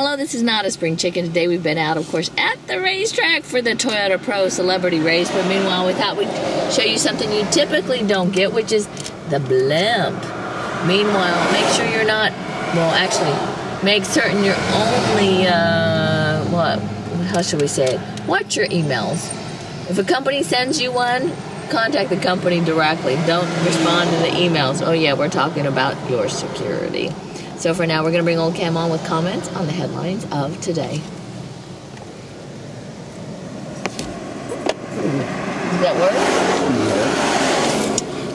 Hello, this is not a spring chicken. Today we've been out, of course, at the racetrack for the Toyota Pro Celebrity Race. But meanwhile, we thought we'd show you something you typically don't get, which is the blimp. Meanwhile, make sure you're not, well, actually, make certain you're only, how should we say it? Watch your emails. If a company sends you one, contact the company directly. Don't respond to the emails. Oh yeah, we're talking about your security. So for now, we're going to bring Oldecam on with comments on the headlines of today. Does that work?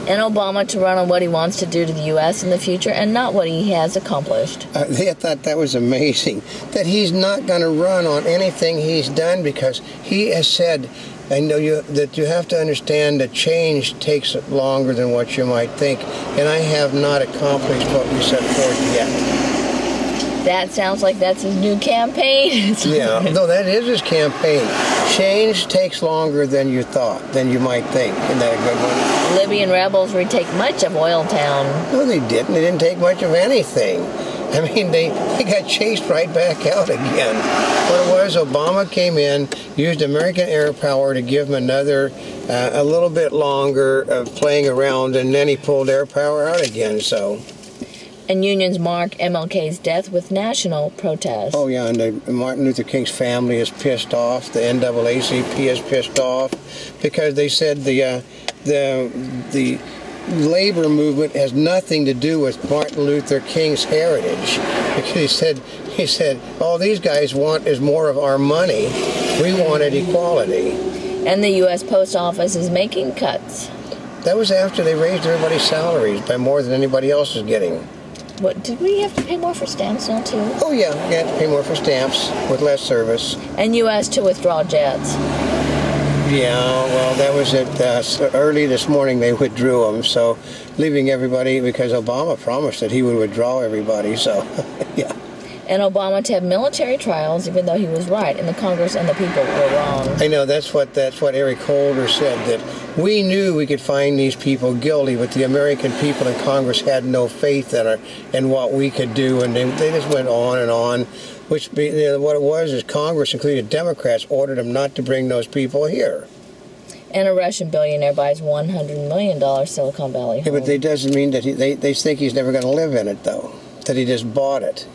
Yeah. And Obama to run on what he wants to do to the U.S. in the future and not what he has accomplished. I thought that was amazing, that he's not going to run on anything he's done, because he has said, I know that you have to understand that change takes longer than what you might think, and I have not accomplished what we set forth yet. That sounds like that's his new campaign. Yeah, no, that is his campaign. Change takes longer than you thought, than you might think. Isn't that a good one? Libyan rebels retake much of Oldecam. No, they didn't. They didn't take much of anything. I mean, they got chased right back out again. What it was, Obama came in, used American air power to give him another, a little bit longer of playing around, and then he pulled air power out again, so. And unions mark MLK's death with national protest. Oh yeah, and Martin Luther King's family is pissed off. The NAACP is pissed off because they said the labor movement has nothing to do with Martin Luther King's heritage. Because he said, all these guys want is more of our money. We wanted equality. And the U.S. Post Office is making cuts. That was after they raised everybody's salaries by more than anybody else is getting. What, did we have to pay more for stamps now too? Oh yeah, you had to pay more for stamps with less service. And U.S. to withdraw jets. Yeah, well, that was early this morning they withdrew them, so leaving everybody, because Obama promised that he would withdraw everybody, so, yeah. And Obama to have military trials, even though he was right, and the Congress and the people were wrong. I know, that's what Eric Holder said, that we knew we could find these people guilty, but the American people in Congress had no faith in what we could do, and they just went on and on. What it was is Congress, including Democrats, ordered them not to bring those people here. And a Russian billionaire buys $100 million Silicon Valley home. Yeah, but that doesn't mean that they think he's never going to live in it, though. That he just bought it.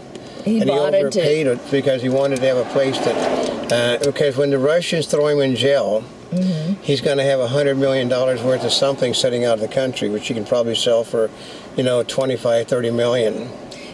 He overpaid it because he wanted to have a place that... because when the Russians throw him in jail, he's going to have $100 million worth of something sitting out of the country, which he can probably sell for, $25–30 million.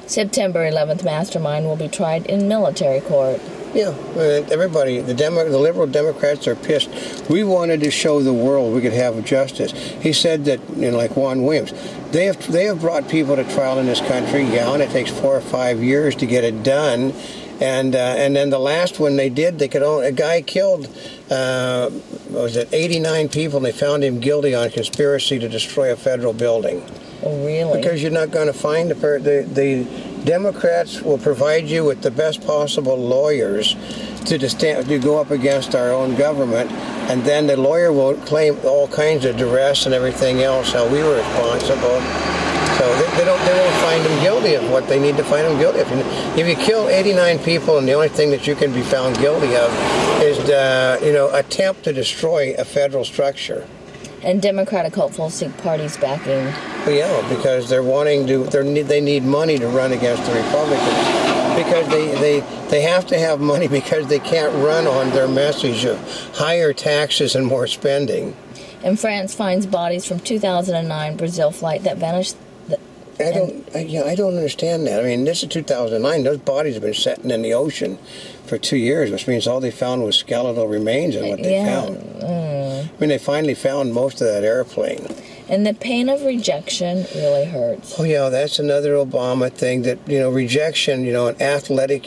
September 11th mastermind will be tried in military court. Yeah, everybody, the liberal Democrats are pissed. We wanted to show the world we could have justice. He said that, like Juan Williams, they have brought people to trial in this country, yeah, and it takes 4 or 5 years to get it done. And then the last one they did, a guy killed, 89 people, and they found him guilty on conspiracy to destroy a federal building. Oh, really? Because you're not going to find the Democrats will provide you with the best possible lawyers to go up against our own government, and then the lawyer will claim all kinds of duress and everything else, how we were responsible. So they won't find them guilty of what they need to find them guilty of. If you kill 89 people and the only thing that you can be found guilty of is attempt to destroy a federal structure. And Democratic hopefuls seek parties backing. Well, yeah, because they need money to run against the Republicans, because they have to have money, because they can't run on their message of higher taxes and more spending. And France finds bodies from 2009 Brazil flight that vanished. I don't understand that. I mean, this is 2009. Those bodies have been sitting in the ocean for 2 years, which means all they found was skeletal remains in what they found. I mean, they finally found most of that airplane. And the pain of rejection really hurts. Oh, yeah, that's another Obama thing, that, rejection, in athletic,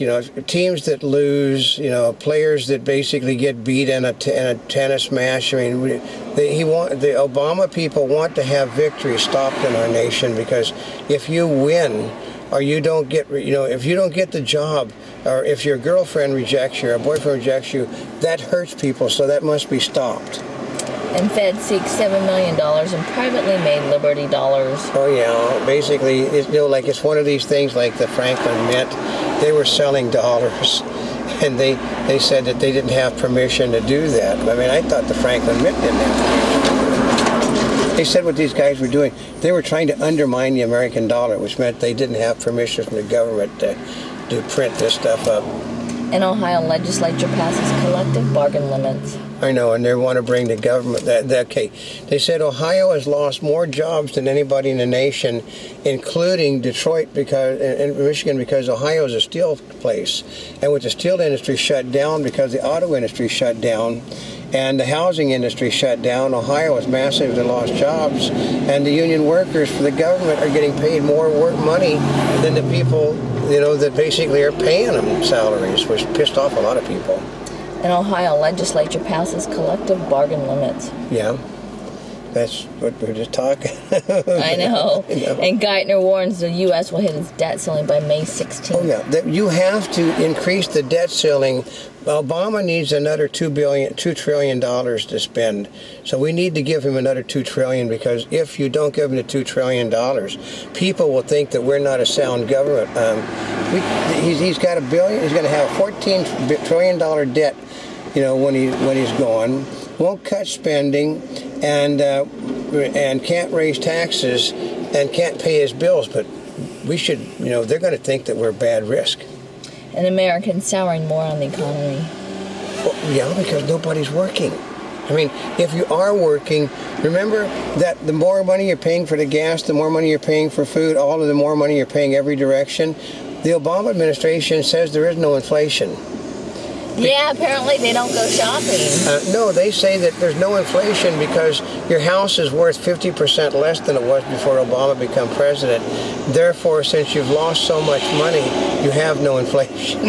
teams that lose, players that basically get beat in a tennis match. I mean, the Obama people want to have victory stopped in our nation, because if you win, or you don't get, if you don't get the job, or if your girlfriend rejects you, or boyfriend rejects you, that hurts people, so that must be stopped. And Fed seeks $7 million in privately made Liberty dollars. Oh yeah, basically, it's one of these things like the Franklin Mint. they were selling dollars. And they said that they didn't have permission to do that. I mean, I thought the Franklin Mint didn't have permission. They said what these guys were doing, they were trying to undermine the American dollar, which meant they didn't have permission from the government to print this stuff up. An Ohio legislature passes collective bargain limits. I know, and they want to bring the government okay. They said Ohio has lost more jobs than anybody in the nation, including Detroit and Michigan, because Ohio is a steel place. And with the steel industry shut down because the auto industry shut down and the housing industry shut down, Ohio has massively lost jobs, and the union workers for the government are getting paid more money than the people, that basically are paying them salaries, which pissed off a lot of people. An Ohio legislature passes collective bargain limits. Yeah, that's what we're just talking. I know. And Geithner warns the U.S. will hit its debt ceiling by May 16th. Oh, yeah. You have to increase the debt ceiling. Obama needs another $2 trillion to spend. So we need to give him another $2 trillion, because if you don't give him the $2 trillion, people will think that we're not a sound government. He's got $1 billion. He's going to have a $14 trillion debt, when he's gone. Won't cut spending, and can't raise taxes, and can't pay his bills. But we should, they're going to think that we're bad risk. And Americans souring more on the economy. Well, yeah, because nobody's working. I mean, if you are working, remember that the more money you're paying for the gas, the more money you're paying for food, all of the more money you're paying every direction. The Obama administration says there is no inflation. Yeah, apparently they don't go shopping. No, they say that there's no inflation because your house is worth 50% less than it was before Obama became president. Therefore, since you've lost so much money, you have no inflation.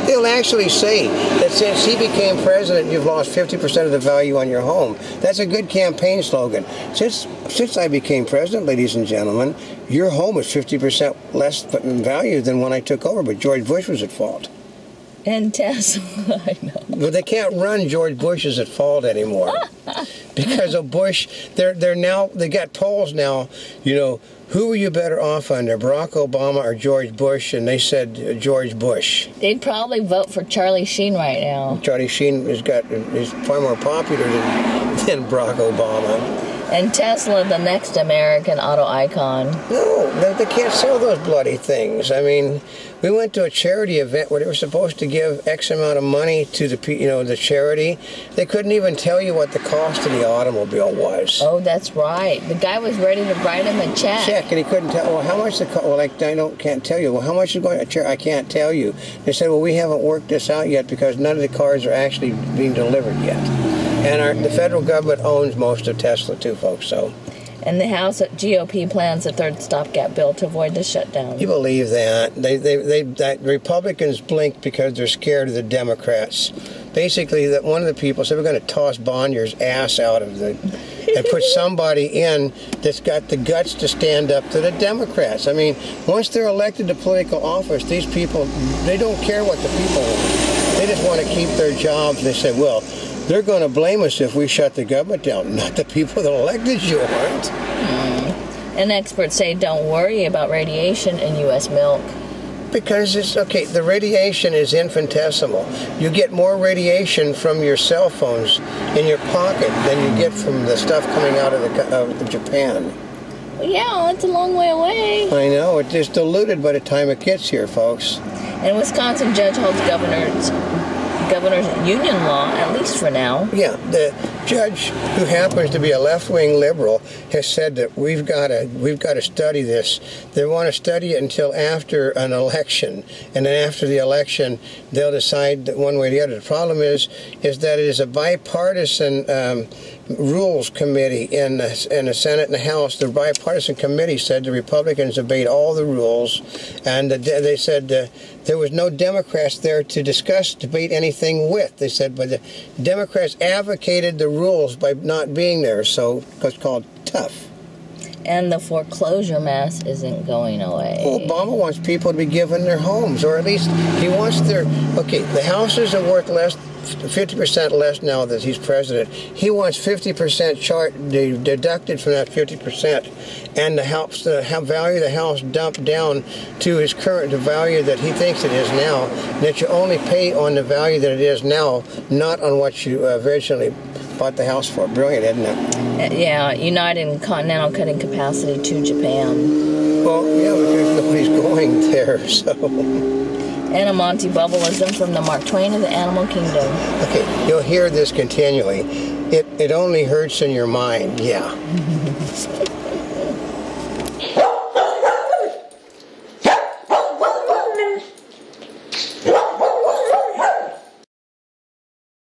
They'll actually say that since he became president, you've lost 50% of the value on your home. That's a good campaign slogan. Since I became president, ladies and gentlemen, your home is 50% less in value than when I took over, but George Bush was at fault. And Tesla, I know. But they can't run George Bush is at fault anymore. Because of Bush, they got polls now, who were you better off under, Barack Obama or George Bush? And they said George Bush. They'd probably vote for Charlie Sheen right now. Charlie Sheen is far more popular than Barack Obama. And Tesla, the next American auto icon. No, they can't sell those bloody things. I mean, we went to a charity event where they were supposed to give X amount of money to the charity. They couldn't even tell you what the cost of the automobile was. Oh, that's right. The guy was ready to write him a check. And he couldn't tell. Well, how much the cost? Well, can't tell you. Well, how much is going to? I can't tell you. They said, well, we haven't worked this out yet because none of the cars are actually being delivered yet. And the federal government owns most of Tesla too, folks. So. And the House GOP plans a third stopgap bill to avoid the shutdown. You believe that? That Republicans blink because they're scared of the Democrats. Basically, that one of the people said we're going to toss Bonnier's ass out of and put somebody in that's got the guts to stand up to the Democrats. I mean, once they're elected to political office, these people, they don't care what the people want. They just want to keep their jobs. They say, well, they're going to blame us if we shut the government down, not the people that elected you aren't. And experts say don't worry about radiation in U.S. milk. Because the radiation is infinitesimal. You get more radiation from your cell phones in your pocket than you get from the stuff coming out of Japan. Well, yeah, it's a long way away. I know, it's just diluted by the time it gets here, folks. And Wisconsin judge holds governor's union law, at least for now. Yeah, the judge, who happens to be a left-wing liberal, has said that we've got to study this. They want to study it until after an election, and then after the election, they'll decide that one way or the other. The problem is that it is a bipartisan rules committee in the Senate and the House. The bipartisan committee said the Republicans obeyed all the rules, and they said there was no Democrats there to debate anything with. They said, but the Democrats advocated the rules by not being there, so it's called tough. And the foreclosure mass isn't going away. Well, Obama wants people to be given their homes, or at least he wants their... Okay, the houses are worth less, 50% less now that he's president. He wants 50% deducted from that 50%, and the value of the house dumped down to his current value that he thinks it is now. That you only pay on the value that it is now, not on what you originally bought the house for. Brilliant, isn't it? Yeah, United Continental cutting capacity to Japan. Well, yeah, but nobody's going there, so... And a Monty Bubbleism from the Mark Twain of the Animal Kingdom. Okay, you'll hear this continually. It only hurts in your mind, yeah.